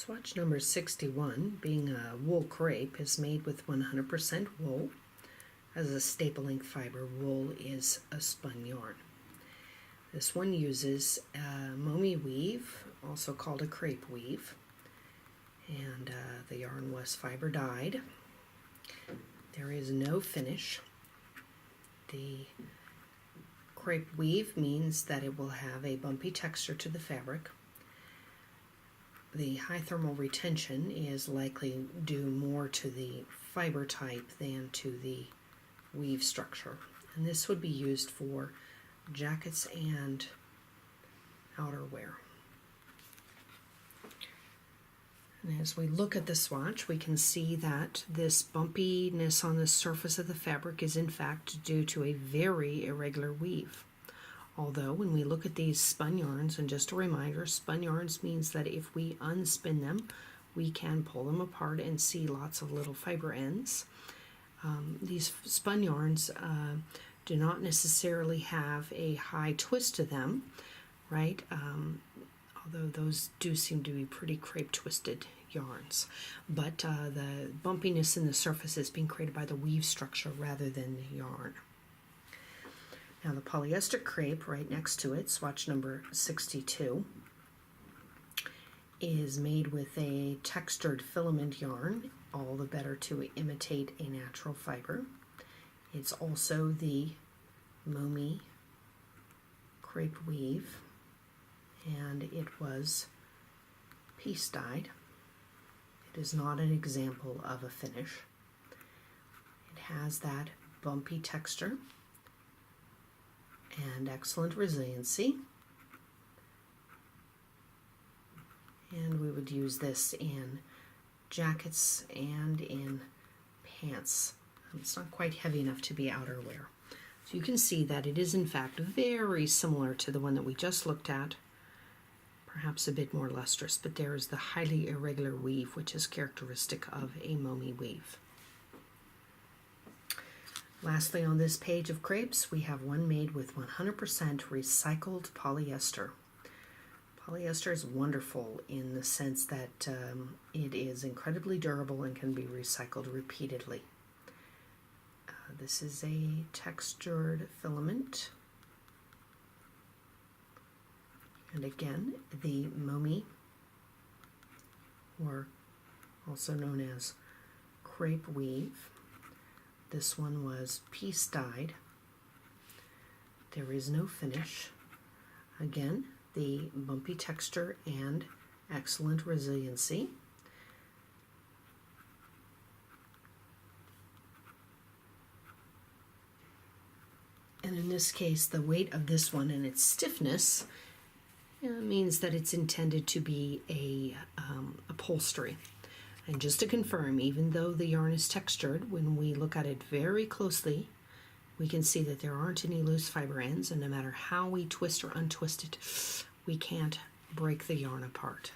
Swatch number 61, being a wool crepe, is made with 100% wool. As a staple length fiber, wool is a spun yarn. This one uses a momi weave, also called a crepe weave, and the yarn was fiber dyed. There is no finish. The crepe weave means that it will have a bumpy texture to the fabric. The high thermal retention is likely due more to the fiber type than to the weave structure. And this would be used for jackets and outerwear. And as we look at the swatch, we can see that this bumpiness on the surface of the fabric is in fact due to a very irregular weave. Although when we look at these spun yarns, and just a reminder, spun yarns means that if we unspin them, we can pull them apart and see lots of little fiber ends. These spun yarns do not necessarily have a high twist to them, right? Although those do seem to be pretty crepe twisted yarns. But the bumpiness in the surface is being created by the weave structure rather than the yarn. Now the polyester crepe right next to it, swatch number 62, is made with a textured filament yarn, all the better to imitate a natural fiber. It's also the momi crepe weave, and it was piece dyed. It is not an example of a finish. It has that bumpy texture and excellent resiliency, and we would use this in jackets and in pants. It's not quite heavy enough to be outerwear. So you can see that it is in fact very similar to the one that we just looked at, perhaps a bit more lustrous, but there is the highly irregular weave which is characteristic of a momi weave. Lastly, on this page of crepes, we have one made with 100% recycled polyester. Polyester is wonderful in the sense that it is incredibly durable and can be recycled repeatedly. This is a textured filament. And again, the momi, or also known as crepe weave. This one was piece dyed. There is no finish. Again, the bumpy texture and excellent resiliency. And in this case, the weight of this one and its stiffness means that it's intended to be a upholstery. And just to confirm, even though the yarn is textured, when we look at it very closely, we can see that there aren't any loose fiber ends, and no matter how we twist or untwist it, we can't break the yarn apart.